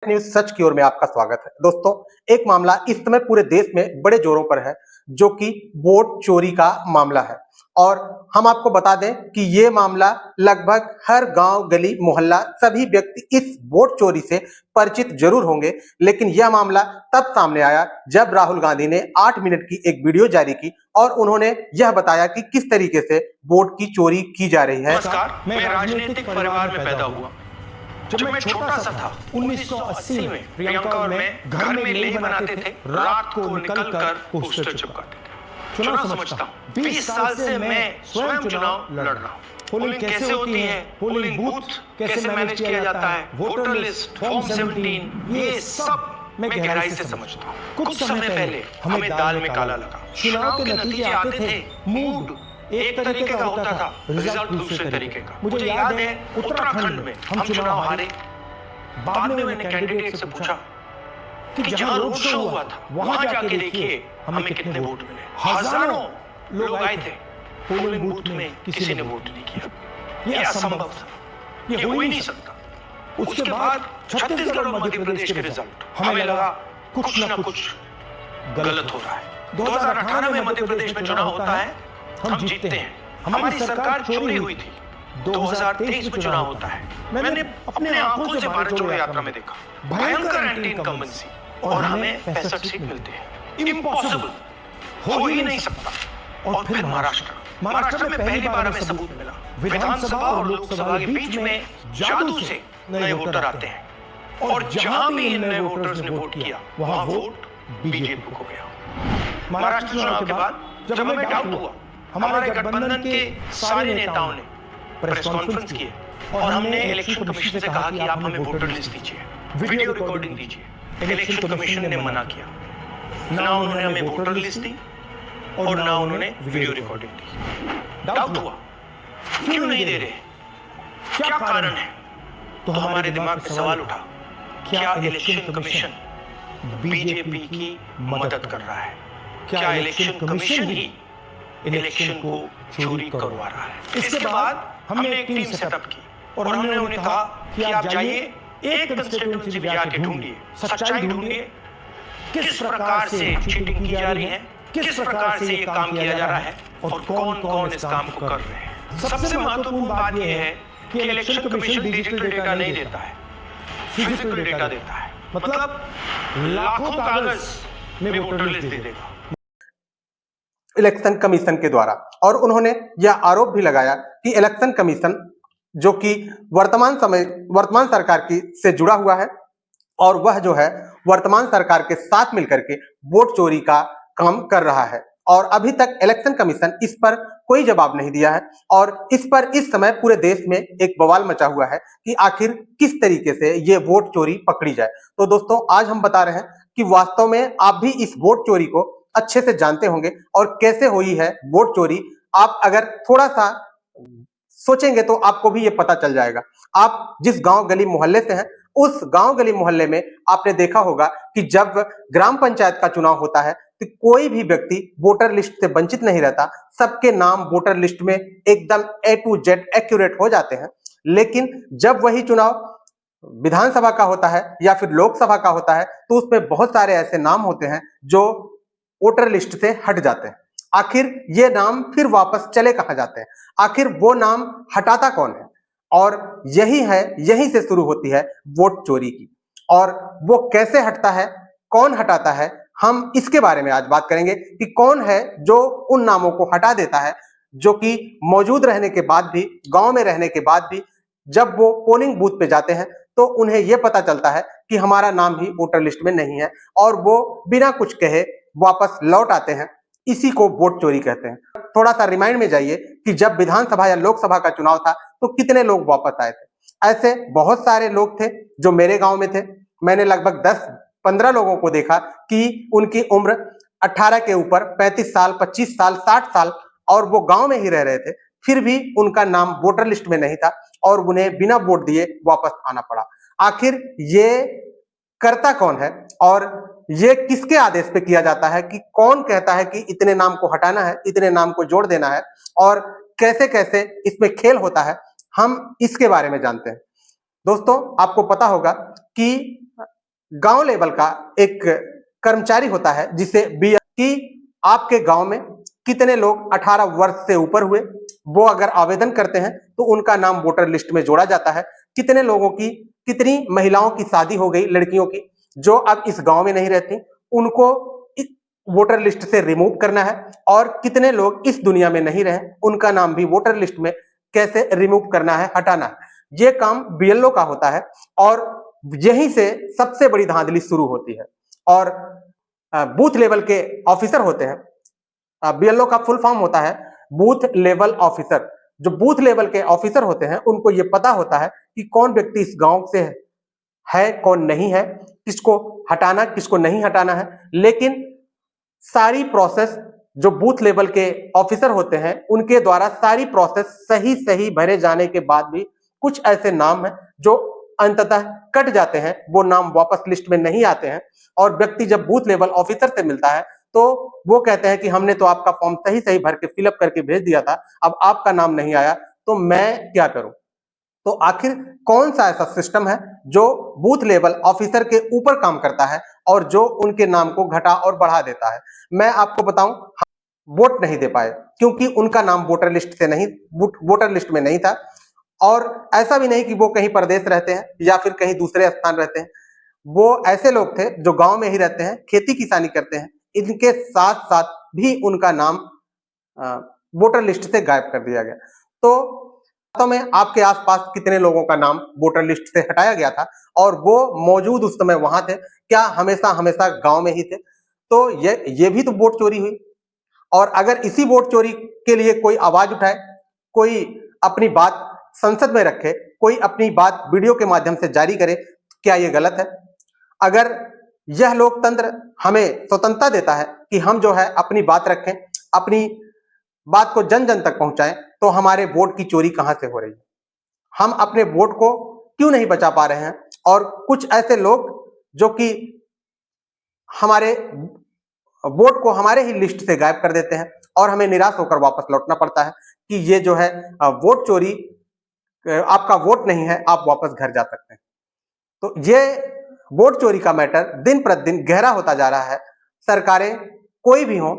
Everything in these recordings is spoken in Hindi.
न्यूज सच की ओर में आपका स्वागत है। दोस्तों, एक मामला इस समय पूरे देश में बड़े जोरों पर है, जो कि वोट चोरी का मामला है। और हम आपको बता दें कि ये मामला लगभग हर गांव, गली, मोहल्ला सभी व्यक्ति इस वोट चोरी से परिचित जरूर होंगे। लेकिन यह मामला तब सामने आया जब राहुल गांधी ने 8 मिनट की एक वीडियो जारी की और उन्होंने यह बताया कि किस तरीके से वोट की चोरी की जा रही है। नमस्कार, मैं राजनीतिक परिवार में पैदा हुआ। जब मैं छोटा सा था 1980 में प्रियंका और मैं घर में लेह बनाते थे, रात को निकलकर पोस्टर चिपकाते थे। चुनाव समझता हूँ, 20 साल से मैं स्वयं चुनाव लड़ रहा हूँ। पोलिंग कैसे होती है, पोलिंग बूथ कैसे मैनेज किया जाता है, वोटर लिस्ट, फॉर्म 17, ये सब मैं गहराई से समझता हूँ। कुछ समय पहले हमें दाल में काला लगा। चुनाव के नतीजे आते थे, मूड एक तरीके का होता था, रिजल्ट दूसरे तरीके का। मुझे याद है उत्तराखंड में हम चुनाव हारे। बाद में मैंने कैंडिडेट से पूछा कि जहां रोड शो हुआ था वहां जाके देखिए हमें कितने वोट मिले। हजारों लोग आए थे, पोलिंग बूथ में किसी ने वोट नहीं किया। यह असंभव था, यह हो ही नहीं सकता। उसके बाद छत्तीसगढ़ और मध्य प्रदेश के रिजल्ट, हमें लगा कुछ ना कुछ गलत हो रहा है। 2018 में मध्य प्रदेश में चुनाव होता है, हम जीतते हैं, हमारी सरकार चोरी हुई थी। 2023 में चुनाव होता है, मैंने अपने आंखों से भारत जोड़ो यात्रा में देखा भयंकर एंटी इनकम्बेंसी, और हमें 65 सीट मिलते हैं। इम्पॉसिबल, हो ही नहीं सकता। और फिर महाराष्ट्र में पहली बार हमें सबूत मिला। विधानसभा और लोकसभा के बीच में जादू से नए वोटर आते हैं, और जहां भी इन नए वोटर्स ने वोट किया वहां वोट बीजेपी को गया। महाराष्ट्र चुनाव के बाद जब हमें डाउट हुआ, हमारे गठबंधन के सारे नेताओं ने प्रेस कॉन्फ्रेंस किए और हमने इलेक्शन कमीशन से कहा कि आप हमें वोटर लिस्ट दीजिए, वीडियो रिकॉर्डिंग दीजिए। इलेक्शन कमीशन ने मना किया, ना उन्होंने हमें वोटर लिस्ट दी और ना उन्होंने वीडियो रिकॉर्डिंग दी। डाउट हुआ, क्यों नहीं दे रहे, क्या कारण है? तो हमारे दिमाग में सवाल उठा, क्या इलेक्शन कमीशन बीजेपी की मदद कर रहा है? क्या इलेक्शन कमीशन ही इलेक्शन को चोरी करवा रहा है? इसके बाद हमने एक टीम सेटअप की और हमने उन्हें कहा कि आप जाइए, एक कंस्टिट्यूएंसी में जाके ढूंढिए, सच्चाई ढूंढिए, किस प्रकार से चीटिंग की जा रही है, किस प्रकार से ये काम किया जा रहा है और कौन कौन इस काम को कर रहे हैं। सबसे महत्वपूर्ण बात यह है कि इलेक्शन कमीशन डिजिटल डेटा नहीं देता है, फिजिकल डेटा देता है। मतलब लाखों कागज में वोटर लिस्ट दे देगा इलेक्शन कमीशन के द्वारा। और उन्होंने यह आरोप भी लगाया कि इलेक्शन कमीशन, जो कि वर्तमान सरकार की से जुड़ा हुआ है, और वह जो है वर्तमान सरकार के साथ मिलकर के वोट चोरी का काम कर रहा है। और अभी तक इलेक्शन कमीशन इस पर कोई जवाब नहीं दिया है। और इस पर इस समय पूरे देश में एक बवाल मचा हुआ है कि आखिर किस तरीके से ये वोट चोरी पकड़ी जाए। तो दोस्तों, आज हम बता रहे हैं कि वास्तव में आप भी इस वोट चोरी को अच्छे से जानते होंगे और कैसे हुई है वोट चोरी। आप अगर थोड़ा सा सोचेंगे तो आपको भी ये पता चल जाएगा। आप जिस गांव, गली, मोहल्ले से हैं, उस गांव, गली, मोहल्ले में आपने देखा होगा कि जब ग्राम पंचायत का चुनाव होता है तो कोई भी व्यक्ति वोटर लिस्ट से वंचित नहीं रहता। सबके नाम वोटर लिस्ट में एकदम A to Z एक्यूरेट हो जाते हैं। लेकिन जब वही चुनाव विधानसभा का होता है या फिर लोकसभा का होता है तो उसमें बहुत सारे ऐसे नाम होते हैं जो वोटर लिस्ट से हट जाते हैं। आखिर ये नाम फिर वापस चले कहां जाते हैं? आखिर वो नाम हटाता कौन है? और यहीं से शुरू होती है वोट चोरी की। और वो कैसे हटता है, कौन हटाता है, हम इसके बारे में आज बात करेंगे कि कौन है जो उन नामों को हटा देता है, जो कि मौजूद रहने के बाद भी, गांव में रहने के बाद भी, जब वो पोलिंग बूथ पे जाते हैं तो उन्हें यह पता चलता है कि हमारा नाम ही वोटर लिस्ट में नहीं है, और वो बिना कुछ कहे वापस लौट आते हैं। इसी को वोट चोरी कहते हैं। थोड़ा सा रिमाइंड में जाइए कि जब विधानसभा या लोकसभा का चुनाव था तो कितने लोग वापस आए थे। ऐसे बहुत सारे लोग थे जो मेरे गांव में थे। मैंने लगभग 10-15 लोगों को देखा कि उनकी उम्र 18 के ऊपर, 35 साल, 25 साल, 60 साल, और वो गांव में ही रह रहे थे, फिर भी उनका नाम वोटर लिस्ट में नहीं था और उन्हें बिना वोट दिए वापस आना पड़ा। आखिर ये करता कौन है और ये किसके आदेश पे किया जाता है कि कौन कहता है कि इतने नाम को हटाना है, इतने नाम को जोड़ देना है, और कैसे कैसे इसमें खेल होता है, हम इसके बारे में जानते हैं। दोस्तों, आपको पता होगा कि गांव लेवल का एक कर्मचारी होता है जिसे बीएल कि आपके गांव में कितने लोग 18 वर्ष से ऊपर हुए, वो अगर आवेदन करते हैं तो उनका नाम वोटर लिस्ट में जोड़ा जाता है। कितने लोगों की, कितनी महिलाओं की शादी हो गई, लड़कियों की, जो अब इस गांव में नहीं रहती, उनको इस वोटर लिस्ट से रिमूव करना है। और कितने लोग इस दुनिया में नहीं रहे, उनका नाम भी वोटर लिस्ट में कैसे रिमूव करना है, हटाना है। ये काम बीएलओ का होता है और यहीं से सबसे बड़ी धांधली शुरू होती है। और बूथ लेवल के ऑफिसर होते हैं, बीएलओ का फुल फॉर्म होता है बूथ लेवल ऑफिसर। जो बूथ लेवल के ऑफिसर होते हैं उनको ये पता होता है कि कौन व्यक्ति इस गांव से है, कौन नहीं है, किसको हटाना, किसको नहीं हटाना है। लेकिन सारी प्रोसेस जो बूथ लेवल के ऑफिसर होते हैं उनके द्वारा सारी प्रोसेस सही सही भरे जाने के बाद भी कुछ ऐसे नाम हैं जो अंततः कट जाते हैं, वो नाम वापस लिस्ट में नहीं आते हैं। और व्यक्ति जब बूथ लेवल ऑफिसर से मिलता है तो वो कहते हैं कि हमने तो आपका फॉर्म सही सही भर के फिलअप करके भेज दिया था, अब आपका नाम नहीं आया तो मैं क्या करूं। तो आखिर कौन सा ऐसा सिस्टम है जो बूथ लेवल ऑफिसर के ऊपर काम करता है और जो उनके नाम को घटा और बढ़ा देता है। मैं आपको बताऊं, वोट नहीं दे पाए क्योंकि उनका नाम वोटर लिस्ट से नहीं, वोटर लिस्ट में नहीं था। और ऐसा भी नहीं कि वो कहीं परदेश रहते हैं या फिर कहीं दूसरे स्थान रहते हैं, वो ऐसे लोग थे जो गांव में ही रहते हैं, खेती किसानी करते हैं। इनके साथ साथ भी उनका नाम वोटर लिस्ट से गायब कर दिया गया। तो वास्तव में आपके आसपास कितने लोगों का नाम वोटर लिस्ट से हटाया गया था और वो मौजूद उस समय वहां थे, क्या हमेशा हमेशा गांव में ही थे? तो ये भी तो वोट चोरी हुई। और अगर इसी वोट चोरी के लिए कोई आवाज उठाए, कोई अपनी बात संसद में रखे, कोई अपनी बात वीडियो के माध्यम से जारी करे, क्या ये गलत है? अगर यह लोकतंत्र हमें स्वतंत्रता देता है कि हम जो है अपनी बात रखें, अपनी बात को जन जन तक पहुंचाएं, तो हमारे वोट की चोरी कहां से हो रही है? हम अपने वोट को क्यों नहीं बचा पा रहे हैं? और कुछ ऐसे लोग जो कि हमारे वोट को हमारे ही लिस्ट से गायब कर देते हैं और हमें निराश होकर वापस लौटना पड़ता है कि ये जो है वोट चोरी, आपका वोट नहीं है, आप वापस घर जा सकते हैं। तो ये वोट चोरी का मैटर दिन प्रतिदिन गहरा होता जा रहा है। सरकारें कोई भी हो,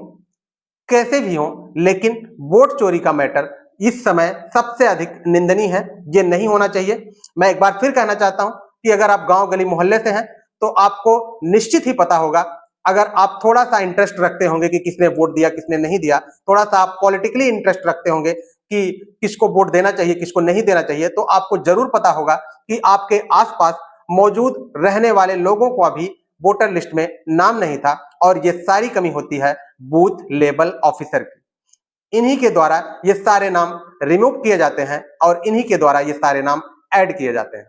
कैसे भी हो, लेकिन वोट चोरी का मैटर इस समय सबसे अधिक निंदनीय है। ये नहीं होना चाहिए। मैं एक बार फिर कहना चाहता हूं कि अगर आप गांव गली मोहल्ले से हैं तो आपको निश्चित ही पता होगा, अगर आप थोड़ा सा इंटरेस्ट रखते होंगे कि किसने वोट दिया किसने नहीं दिया, थोड़ा सा आप पॉलिटिकली इंटरेस्ट रखते होंगे कि किसको वोट देना चाहिए किसको नहीं देना चाहिए, तो आपको जरूर पता होगा कि आपके आसपास मौजूद रहने वाले लोगों को अभी वोटर लिस्ट में नाम नहीं था। और ये सारी कमी होती है बूथ लेवल ऑफिसर की। इन्हीं के द्वारा ये सारे नाम रिमूव किए जाते हैं और इन्हीं के द्वारा ये सारे नाम ऐड किए जाते हैं।